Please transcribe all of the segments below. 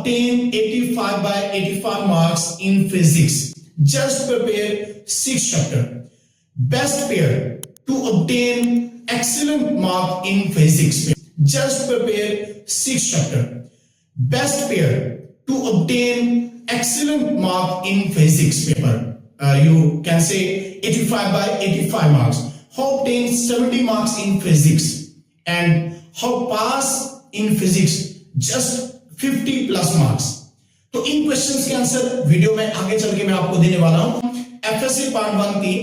obtain 85 by 85 marks in physics. Just prepare 6 chapter. Best pair to obtain excellent mark in physics. Just prepare 6 chapter. Best pair to obtain excellent mark in physics paper. You can say 85 by 85 marks. How obtain 70 marks in physics and how pass in physics just 50 plus marks. तो इन questions के answer video में आगे चल के मैं आपको देने वाला हूं। एफएससी पार्ट 1 की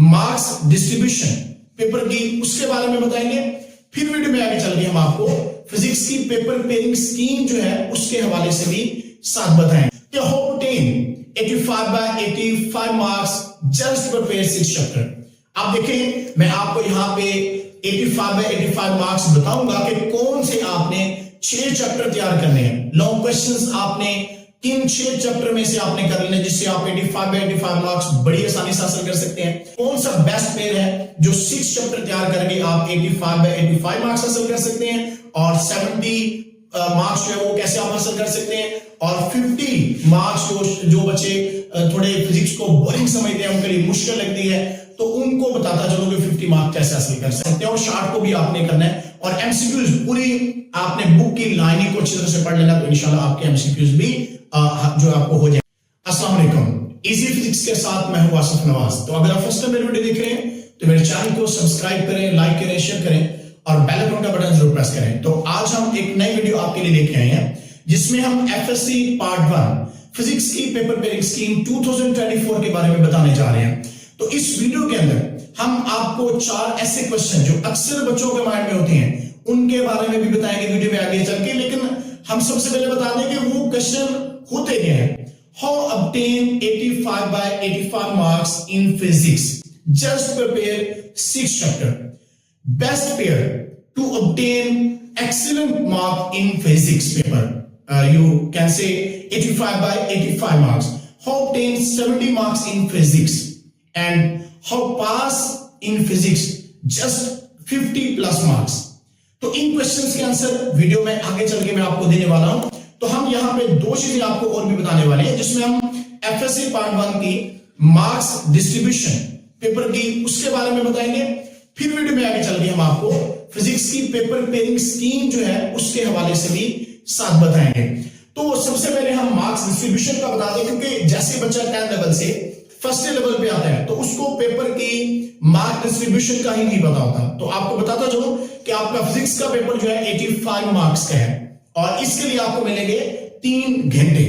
मार्क्स डिस्ट्रीब्यूशन पेपर की उसके बारे में बताएंगे। फिर वीडियो में आगे चल के हम आपको फिजिक्स की पेपर पेयरिंग स्कीम जो है उसके हवाले से भी साथ बताएंगे। How obtain 85 by 85 marks just prepare 6 chapter. आप देखें मैं आपको यहां पे 85 by 85 मार्क्स बताऊंगा कि कौन से आपने 6 चैप्टर तैयार करने हैं। लॉन्ग क्वेश्चंस आपने किन 6 चैप्टर में से आपने कर लेने जिससे आप 85 by 85 मार्क्स बड़ी आसानी से हासिल कर सकते हैं। कौन सा बेस्ट पेयर है जो 6 चैप्टर तैयार करके आप 85 by 85 मार्क्स हासिल कर सकते हैं और 70 मार्क्स जो है वो कैसे आप हासिल कर सकते हैं और 50 मार्क्स जो बच्चे थोड़े फिजिक्स को बोरिंग समझते हैं उनके लिए मुश्किल लगती है तो उनको बताता चलो कि 50 मार्क्स कैसे हासिल कर सकते हैं। और शार्ट को भी आपने करना है और एमसीक्यूज पूरी आपने बुक की लाइनिंग को अच्छी तरह से पढ़ लेना तो इंशाल्लाह आपके एमसीक्यूज भी जो आपको हो जाए। अस्सलाम वालेकुम, इजी फिजिक्स के साथ मैं हूं आसिफ नवाज। तो अगर आप फर्स्ट टाइम मेरी वीडियो देख रहे हैं तो मेरे चैनल को सब्सक्राइब करें, लाइक करें, शेयर करें और बेल आइकन का बटन जरूर प्रेस करें। तो आज हम एक नई वीडियो आपके लिए लेके आए हैं जिसमें हम एफएससी पार्ट 1 फिजिक्स की पेपर पेयरिंग स्कीम 2024 के बारे में बताने जा रहे हैं। तो इस वीडियो के अंदर हम आपको 4 ऐसे क्वेश्चन जो अक्सर बच्चों के माइंड में होते हैं उनके बारे में भी बताएंगे वीडियो में आगे चल के। लेकिन हम सबसे पहले बता दें कि वो क्वेश्चन होते क्या हैं। How obtain 85 by 85 marks in physics. Just prepare 6 chapter. Best pair to obtain excellent mark in physics paper. You can say 85 by 85 marks. How obtain 70 marks in physics and how pass in physics just 50 plus marks. तो इन questions के answer video में आगे चल के मैं आपको देने वाला हूं। तो हम यहां पे 2 चीजें आपको और भी बताने वाले हैं जिसमें हम एफएससी पार्ट 1 की मार्क्स डिस्ट्रीब्यूशन पेपर की उसके बारे में बताएंगे। फिर वीडियो में आगे चल के हम आपको फिजिक्स की पेपर पेयरिंग स्कीम जो है उसके हवाले से भी साथ बताएंगे। तो सबसे पहले हम मार्क्स डिस्ट्रीब्यूशन का बता दें क्योंकि जैसे बच्चा 10 लेवल से फर्स्ट लेवल पे आता है तो उसको पेपर की मार्क डिस्ट्रीब्यूशन का ही नहीं पता होता। तो आपको बताता चलूं कि आपका फिजिक्स का पेपर जो है 85 मार्क्स का है और इसके लिए आपको मिलेंगे 3 घंटे।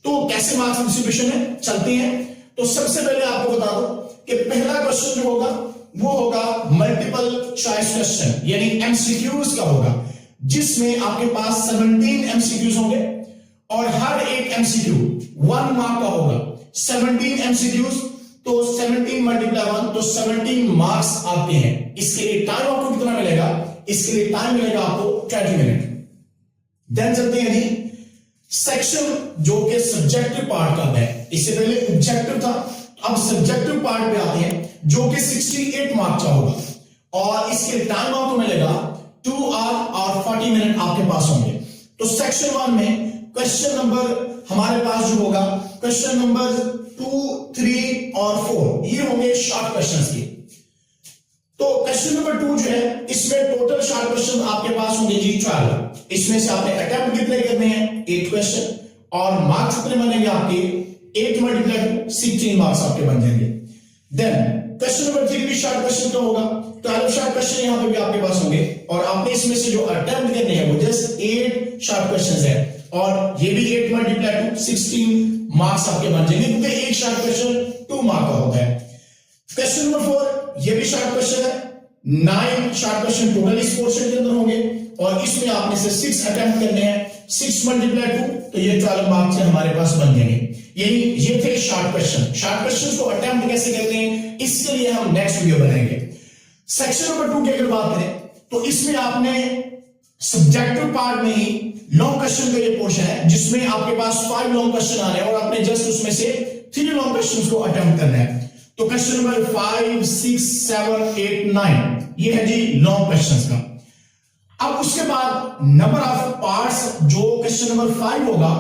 तो कैसे मार्क्स डिस्ट्रीब्यूशन है चलते हैं। तो सबसे पहले आपको बता दो कि पहला क्वेश्चन जो होगा वो होगा मल्टीपल चॉइस क्वेश्चन यानी एमसीक्यूज का होगा जिसमें आपके पास 17 एमसीक्यूज होंगे और हर एक एमसीक्यू 1 मार्क का होगा। 17 एमसीक्यूज तो 17 मल्टीप्लाई 1 तो 17 मार्क्स आपके हैं। इसके लिए टाइम आपको कितना मिलेगा? इसके लिए टाइम मिलेगा आपको 20 मिनट। देन चलते हैं जी सेक्शन जो कि सब्जेक्टिव पार्ट का है। इससे पहले ऑब्जेक्टिव था, अब सब्जेक्टिव पार्ट पे आते हैं जो कि 68 मार्क्स का होगा और इसके टाइम आपको मिलेगा 2 आवर और 40 मिनट आपके पास होंगे। तो सेक्शन 1 में क्वेश्चन नंबर हमारे पास जो होगा क्वेश्चन नंबर 2, 3 और 4 ये होंगे शॉर्ट क्वेश्चंस की। तो क्वेश्चन नंबर 2 जो है इसमें टोटल शॉर्ट क्वेश्चन आपके पास होंगे जी 12। इसमें से आपने अटेम्प्ट कितने करने हैं? 8 क्वेश्चन और मार्क्स कितने बनेंगे आपके? 8 मल्टीप्लाई 16 मार्क्स आपके बन जाएंगे। देन क्वेश्चन नंबर 3 भी शॉर्ट क्वेश्चन का होगा। 12 शॉर्ट क्वेश्चन यहां पे भी आपके पास होंगे और आपने इसमें से जो अटेम्प्ट करने हैं वो जस्ट 8 शॉर्ट क्वेश्चंस है और ये भी 8 मल्टीप्लाई 16 मार्क्स आपके बन जाएंगे क्योंकि एक शॉर्ट क्वेश्चन 2 मार्क का होता है। क्वेश्चन नंबर 4 ये भी शॉर्ट क्वेश्चन है। 9 शॉर्ट क्वेश्चन टोटल इस पोर्शन के अंदर होंगे और इसमें आपने से 6 अटेम्प्ट करने हैं। 6 मल्टीप्लाई 2 तो ये 12 मार्क्स हमारे पास बन जाएंगे। यही ये थे शॉर्ट क्वेश्चन। शॉर्ट क्वेश्चन को अटेम्प्ट कैसे करते हैं इसके लिए हम नेक्स्ट वीडियो बनाएंगे। सेक्शन नंबर 2 की अगर बात करें तो इसमें आपने सब्जेक्टिव पार्ट में ही लॉन्ग क्वेश्चन का ये पोर्शन है जिसमें आपके पास 5 लॉन्ग क्वेश्चन आ रहे हैं और आपने जस्ट उसमें से 3 लॉन्ग क्वेश्चंस को अटेम्प्ट करना है। तो क्वेश्चन नंबर 5, 6, 7, 8, 9 ये है जी लॉन्ग क्वेश्चंस का। अब उसके बाद नंबर ऑफ पार्ट्स जो क्वेश्चन नंबर 5 होगा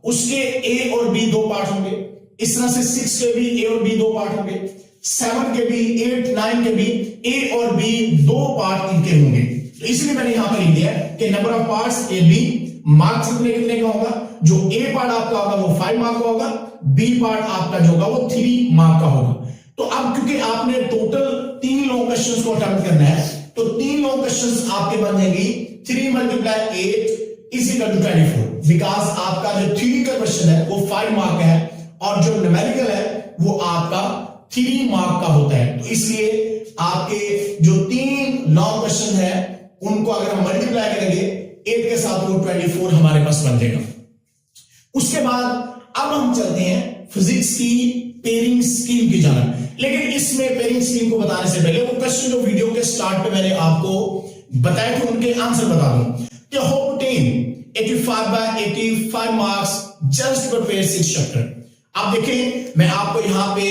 उसके ए और बी दो पार्ट होंगे। इस तरह से 6 के भी ए और बी दो पार्ट होंगे, 7 के भी, 8 9 के भी ए और बी दो पार्ट इनके होंगे। तो इसलिए मैंने यहां पर लिख दिया कि number of parts A B, marks कितने कितने का होगा, जो ए पार्ट आपका होगा वो 5 मार्क का होगा, बी पार्ट आपका जो होगा वो 3 मार्क का होगा। तो अब क्योंकि आपने टोटल 3 लॉन्ग क्वेश्चंस को अटेम्प्ट करना है, तो 3 लॉन्ग क्वेश्चंस आपके बन जाएंगी 3 × 8 इज इक्वल टू 24, बिकॉज आपका जो थ्योरी का क्वेश्चन है वो 5 मार्क का है और जो न्यूमेरिकल है वो आपका 3 मार्क का होता है। तो इसलिए आपके जो 3 लॉन्ग क्वेश्चन है उनको अगर हम मल्टीप्लाई करेंगे 8 के साथ वो 24 हमारे पास बन जाएगा। उसके बाद अब हम चलते हैं फिजिक्स की पेयरिंग स्कीम की जानब, लेकिन इसमें पेयरिंग स्कीम को बताने से पहले वो क्वेश्चन जो वीडियो के स्टार्ट पे मैंने आपको बताए थे उनके आंसर बता दूं कि how to obtain 85/85 marks just prepare 6 chapter. आप देखें मैं आपको यहां पे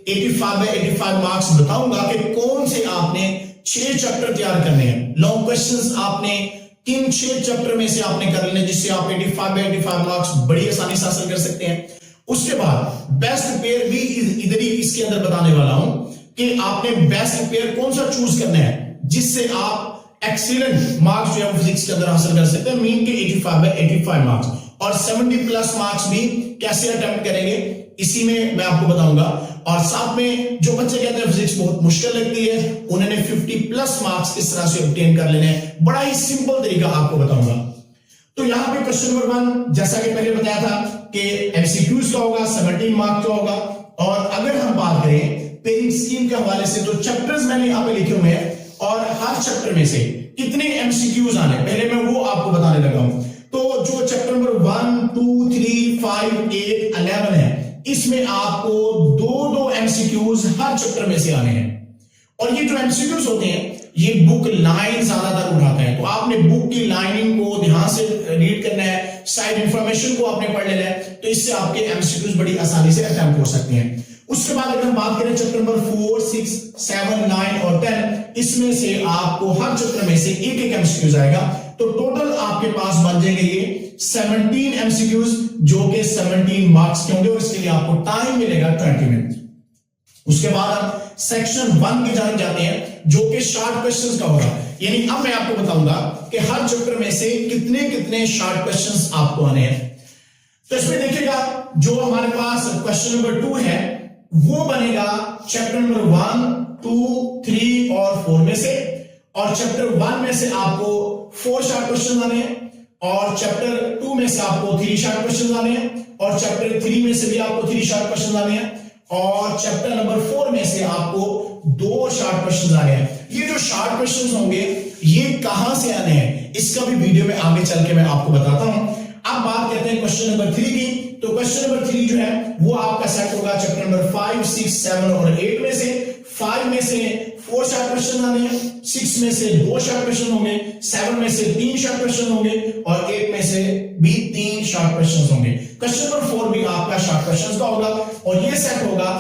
85/85 मार्क्स बताऊंगा कि कौन से आपने 6 चैप्टर तैयार करने हैं, लॉन्ग क्वेश्चंस आपने किन 6 चैप्टर में से आपने कर लेने जिससे आप 85/85 मार्क्स बड़ी आसानी से हासिल कर सकते हैं। उसके बाद बेस्ट पेयर भी इधर ही इसके अंदर बताने वाला हूं कि आपने बेस्ट पेयर कौन सा चूज करना है जिससे आप एक्सीलेंट मार्क्स जो है फिजिक्स के अंदर हासिल कर सकते हैं, मीन के 85/85 मार्क्स, और 70+ मार्क्स भी कैसे अटेम्प्ट करेंगे इसी में मैं आपको बताऊंगा। और साथ में जो बच्चे कहते हैं फिजिक्स बहुत मुश्किल लगती है उन्होंने 50+ मार्क्स किस तरह से ऑब्टेन कर लेने हैं, बड़ा ही सिंपल तरीका आपको बताऊंगा। तो यहां पे क्वेश्चन नंबर 1 जैसा कि पहले बताया था कि एमसीक्यूज का होगा, 17 मार्क्स का होगा। और अगर हम बात करें पेयरिंग स्कीम के हवाले से तो चैप्टर्स मैंने यहां पे लिखे हुए हैं और हर चैप्टर में से कितने एमसीक्यूज आने पहले मैं वो आपको बताने लगा हूं। तो जो चैप्टर नंबर 1 2 3 5 8 11 है इसमें आपको 2-2 एमसीक्यूज हर चैप्टर में से आने हैं। और ये जो एमसीक्यूज होते हैं ये बुक लाइन ज्यादातर उठाते हैं, तो आपने बुक की लाइनिंग को ध्यान से रीड करना है, साइड इंफॉर्मेशन को आपने पढ़ लेना है, तो इससे आपके एमसीक्यूज बड़ी आसानी से अटेम्प्ट हो सकते हैं। उसके बाद अगर हम बात करें चैप्टर नंबर 4 6 7 9 और 10 इसमें से आपको हर चैप्टर में से एक एमसीक्यूज आएगा, तो टोटल आपके पास बन जाएंगे ये 17 एमसीक्यूज जो कि 17 मार्क्स के होंगे और इसके लिए आपको टाइम मिलेगा 20 मिनट। उसके बाद हम सेक्शन 1 की जाने जाते हैं जो कि शॉर्ट क्वेश्चंस का होगा, यानी अब मैं आपको बताऊंगा कि हर चैप्टर में से कितने कितने शॉर्ट क्वेश्चंस आपको आने हैं। तो इसमें देखिएगा जो हमारे पास क्वेश्चन नंबर 2 है वो बनेगा चैप्टर नंबर 1 2 3 और 4 में से, और चैप्टर 1 में से आपको 4 शॉर्ट क्वेश्चन आने हैं, और चैप्टर 2 में से आपको 3 शॉर्ट क्वेश्चन आने हैं, और चैप्टर 3 में से भी आपको 3 शॉर्ट क्वेश्चन आने हैं, और चैप्टर नंबर 4 में से आपको 2 शॉर्ट क्वेश्चन आने हैं। ये जो शॉर्ट क्वेश्चन होंगे ये कहां से आने हैं इसका भी वीडियो में आगे चल के मैं आपको बताता हूं। अब बात करते हैं क्वेश्चन नंबर 3 की। तो क्वेश्चन नंबर 3 जो है वो आपका सेट होगा चैप्टर नंबर 5 6 7 और 8 में से। 5 में से 4 शॉर्ट क्वेश्चन आने हैं, 6 में से 2 शॉर्ट क्वेश्चन होंगे, 7 में से 3 शॉर्ट क्वेश्चन होंगे, और 8 में से भी 3 शॉर्ट क्वेश्चन होंगे। क्वेश्चन नंबर 4 भी आपका शॉर्ट क्वेश्चन का होगा और ये सेट होगा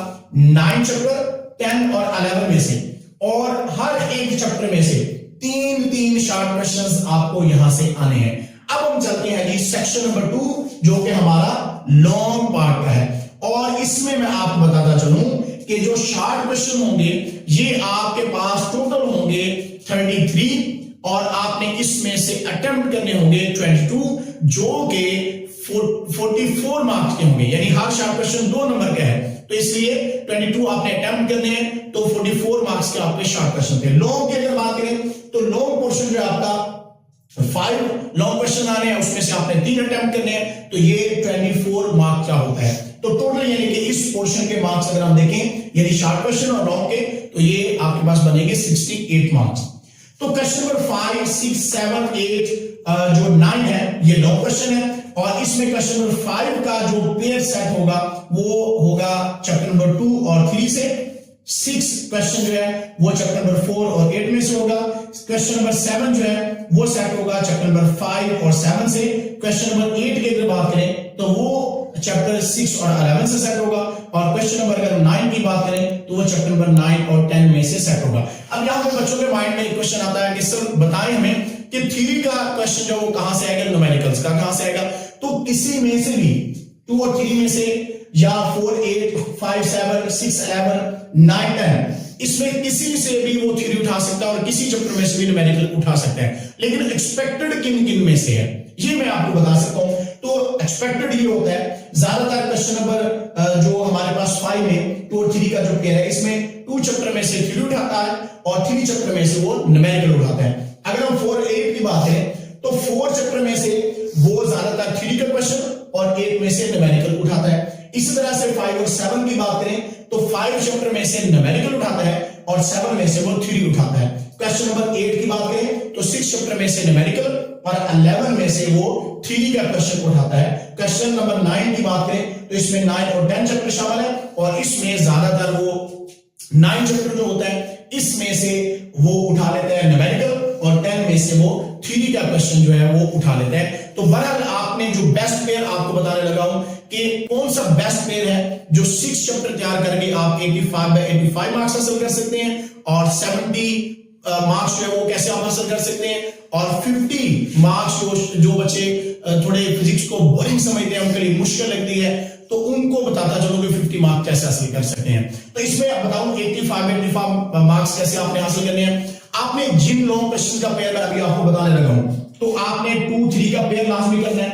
9 चैप्टर 10 और 11 में से, और हर एक चैप्टर में से 3 शॉर्ट क्वेश्चंस आपको यहां से आने हैं। अब हम चलते हैं जी सेक्शन नंबर 2 जो कि हमारा लॉन्ग पार्ट का है, और इसमें मैं आपको बताता चलूं कि जो शॉर्ट क्वेश्चन होंगे ये आपके पास टोटल होंगे 33, और आपने इसमें से अटेम्प्ट करने होंगे 22 जो कि 44 मार्क्स के होंगे, यानी हर शॉर्ट क्वेश्चन 2 नंबर का है, तो इसलिए 22 आपने अटेम्प्ट करने हैं, तो 44 मार्क्स के आपके शॉर्ट क्वेश्चन थे। लॉन्ग की अगर बात करें तो लॉन्ग पोर्शन जो आपका 5 लॉन्ग क्वेश्चन आ रहे हैं उसमें से आपने 3 अटेम्प्ट करने हैं, तो ये 24 मार्क्स का होता है। तो टोटल यानी कि इस पोर्शन के मार्क्स अगर हम देखें यानी शॉर्ट क्वेश्चन और लॉन्ग के, तो ये आपके पास बनेंगे 68 मार्क्स। तो क्वेश्चन नंबर 5 6 7 8 जो 9 है ये लॉन्ग क्वेश्चन है, और इसमें क्वेश्चन नंबर 5 का जो पेयर सेट होगा वो होगा चैप्टर नंबर 2 और 3 से। 6 क्वेश्चन जो है वो चैप्टर नंबर 4 और 8 में से होगा। क्वेश्चन नंबर 7 जो है वो सेट होगा चैप्टर नंबर 5 और 7 से। क्वेश्चन नंबर 8 की अगर बात करें तो वो चैप्टर 6 और 11 से सेट होगा, और क्वेश्चन नंबर अगर 9 की बात करें तो वो चैप्टर नंबर 9 और 10 में से सेट होगा। अब यहां पे बच्चों के माइंड में एक क्वेश्चन आता है कि सर बताएं हमें कि थ्योरी का क्वेश्चन जो वो कहां से आएगा, न्यूमेरिकल्स का कहां से आएगा। तो किसी में से भी 2 और 3 में से या 4, 8, 5, 7, 6, 11, 9, 10 इसमें किसी से भी वो थ्योरी उठा सकता है और किसी चैप्टर में से भी न्यूमेरिकल उठा सकता है। लेकिन एक्सपेक्टेड किन किन में से है ये मैं आपको बता सकता हूं। तो एक्सपेक्टेड ये होता है ज्यादातर क्वेश्चन नंबर जो हमारे पास 5 में 2 और 3 का जो पेयर है इसमें 2 चैप्टर में से थ्योरी उठाता है और 3 चैप्टर में से वो न्यूमेरिकल उठाता है। अगर हम 4, 8 की बात करें तो 4 चैप्टर में से वो ज्यादातर थ्योरी का क्वेश्चन और 8 में से न्यूमेरिकल उठाता है। इसी तरह से 5 और 7 की बात करें तो 5 चैप्टर में से न्यूमेरिकल उठाता है और 7 में से वो थ्योरी उठाता है। क्वेश्चन नंबर 8 की बात करें तो 6 चैप्टर में से न्यूमेरिकल और 11 में से वो थ्योरी का क्वेश्चन उठाता है। क्वेश्चन नंबर 9 की बात करें तो इसमें 9 और 10 चैप्टर शामिल है और इसमें ज्यादातर वो 9 चैप्टर जो होता है इसमें से वो उठा लेते हैं न्यूमेरिकल और 10 में से वो थ्योरी का क्वेश्चन जो है वो उठा लेते हैं। तो बहरहाल आपने जो बेस्ट पेयर आपको बताने लगा हूं कि कौन सा बेस्ट पेयर है जो 6 चैप्टर तैयार करके आप 85/85 मार्क्स हासिल कर सकते हैं और 70 मार्क्स जो है वो कैसे आप हासिल कर सकते हैं और 50 मार्क्स जो बच्चे थोड़े फिजिक्स को बोरिंग समझते हैं उनके लिए मुश्किल लगती है तो उनको बताता चलो कि 50 मार्क्स कैसे हासिल कर सकते हैं। तो इसमें आप बताऊं 85/85 मार्क्स कैसे आपने हासिल करने हैं। आपने जिन लॉन्ग क्वेश्चन का पेयर अभी आपको बताने लगा हूं तो आपने 2, 3 का पेयर लाजमी करना है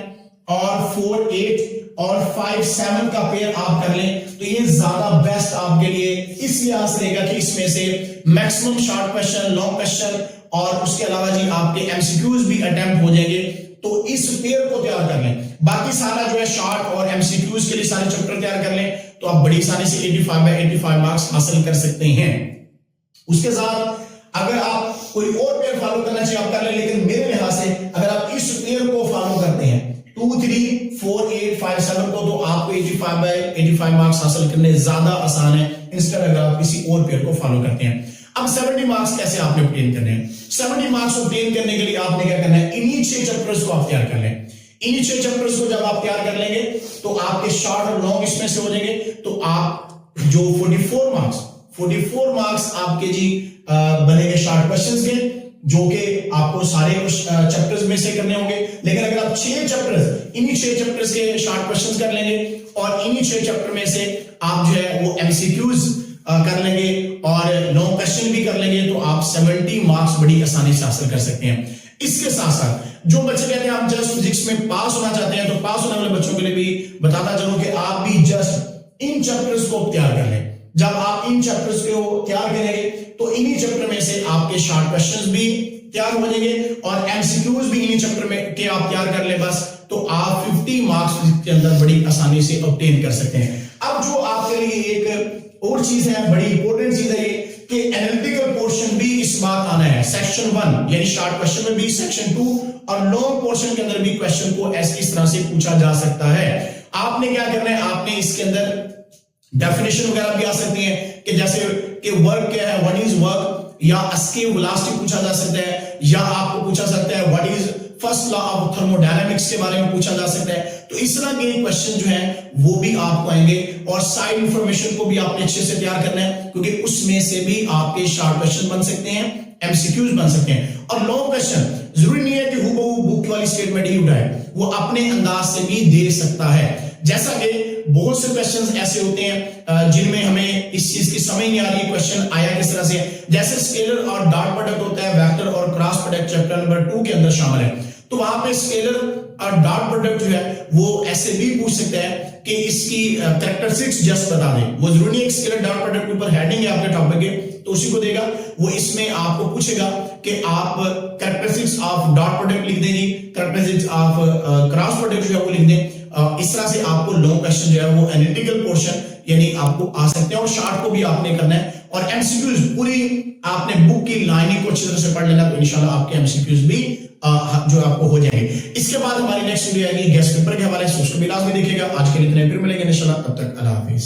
और 4, 8 और 5, 7 का पेयर आप कर लें तो ये ज्यादा बेस्ट आपके लिए इस लिहाज से रहेगा कि इसमें से maximum short question, long question और उसके अलावा जी आपके एमसीक्यूज भी अटेम्प्ट हो जाएंगे। तो इस पेयर को तैयार कर लें। बाकी सारा जो है शॉर्ट और एमसीक्यूज के लिए सारे चैप्टर तैयार कर लें तो आप बड़ी आसानी से 85/85 मार्क्स हासिल कर सकते हैं। उसके साथ अगर आप कोई और पेयर फॉलो करना चाहिए आप कर लें, लेकिन मेरे लिहाज से अगर आप इस पेयर को फॉलो करते हैं 2, 3, 4, 8, 5, 7 को तो आपको 85/85 मार्क्स हासिल करने ज्यादा आसान है इंस्टेड अगर आप किसी और पेयर को फॉलो करते हैं। अब 70 मार्क्स कैसे आपने ऑब्टेन करने हैं। 70 मार्क्स ऑब्टेन करने के लिए आपने क्या करना है, इन्हीं 6 चैप्टर्स को आप तैयार कर लें। इन्हीं 6 चैप्टर्स को जब आप तैयार कर लेंगे तो आपके शॉर्ट और लॉन्ग इसमें से हो जाएंगे तो आप जो 44 मार्क्स आपके जी बनेंगे शॉर्ट क्वेश्चंस के जो कि आपको सारे चैप्टर्स में से करने होंगे। लेकिन अगर आप 6 चैप्टर्स इन्हीं 6 चैप्टर्स के शॉर्ट क्वेश्चंस कर लेंगे और इन्हीं 6 चैप्टर में से आप जो है वो एमसीक्यूज कर लेंगे और लॉन्ग क्वेश्चन भी कर लेंगे तो आप 70 मार्क्स बड़ी आसानी से हासिल कर सकते हैं। इसके साथ साथ जो बच्चे कहते हैं आप जस्ट फिजिक्स में पास होना चाहते हैं तो पास होने वाले बच्चों के लिए भी बताता चलूं कि आप भी जस्ट इन चैप्टर्स को तैयार कर लें। जब आप इन चैप्टर्स को तैयार करेंगे तो इन्हीं चैप्टर में से आपके शॉर्ट क्वेश्चंस भी तैयार हो जाएंगे और एमसीक्यूज भी इन्हीं चैप्टर में के आप तैयार कर ले बस तो आप 50 मार्क्स के अंदर बड़ी आसानी से ऑब्टेन कर सकते हैं। अब जो आपके लिए एक और चीज है, बड़ी इंपॉर्टेंट चीज है ये कि एनालिटिकल पोर्शन भी इस बार आना है। सेक्शन 1 यानी शॉर्ट क्वेश्चन में भी, सेक्शन 2 और लॉन्ग पोर्शन के अंदर भी क्वेश्चन को इस तरह से पूछा जा सकता है। आपने क्या करना है, आपने इसके अंदर डेफिनेशन वगैरह भी आ सकती है कि जैसे कि वर्क क्या है, व्हाट इज वर्क, या एस्केप वेलोसिटी पूछा जा सकता है, या आपको पूछा सकता है what is first law of thermodynamics के बारे में पूछा जा सकता है। तो इस तरह के क्वेश्चन जो है वो भी आपको आएंगे और साइड इंफॉर्मेशन को भी आपने अच्छे से तैयार करना है क्योंकि उसमें से भी आपके शॉर्ट क्वेश्चन बन सकते हैं, एमसीक्यूज बन सकते हैं। और लॉन्ग क्वेश्चन जरूरी नहीं है कि हूबहू बुक वाली स्टेटमेंट ही उठाए, वो अपने अंदाज से भी दे सकता है। जैसा कि बहुत से क्वेश्चंस ऐसे होते हैं जिनमें हमें इस चीज की समझ नहीं आ रही क्वेश्चन आया किस तरह से, जैसे स्केलर और डॉट प्रोडक्ट होता है, वेक्टर और क्रॉस प्रोडक्ट चैप्टर नंबर 2 के अंदर शामिल है। तो वहां पे स्केलर और डॉट प्रोडक्ट जो है वो ऐसे भी पूछ सकते हैं कि इसकी कैरेक्टरिस्टिक्स जस्ट बता दें। वो जरूरी नहीं है स्केलर डॉट प्रोडक्ट के ऊपर हेडिंग है आपके टॉपिक के तो उसी को देगा, वो इसमें आपको पूछेगा कि आप कैरेक्टरिस्टिक्स ऑफ डॉट प्रोडक्ट लिख देंगे, कैरेक्टरिस्टिक्स ऑफ क्रॉस प्रोडक्ट जो है वो लिख दें। इस तरह से आपको लॉन्ग क्वेश्चन जो है वो एनालिटिकल पोर्शन यानी आपको आ सकते हैं और शॉर्ट को भी आपने करना है और एमसीक्यूज पूरी आपने बुक की लाइनिंग को अच्छी तरह से पढ़ लेना तो इंशाल्लाह आपके एमसीक्यूज भी जो आपको हो जाएंगे। इसके बाद हमारी नेक्स्ट वीडियो आएगी गेस्ट पेपर के हवाले से, उसको भी लाजमी देखिएगा। आज के लिए इतना, फिर मिलेंगे इंशाल्लाह, तब तक अल्लाह हाफिज।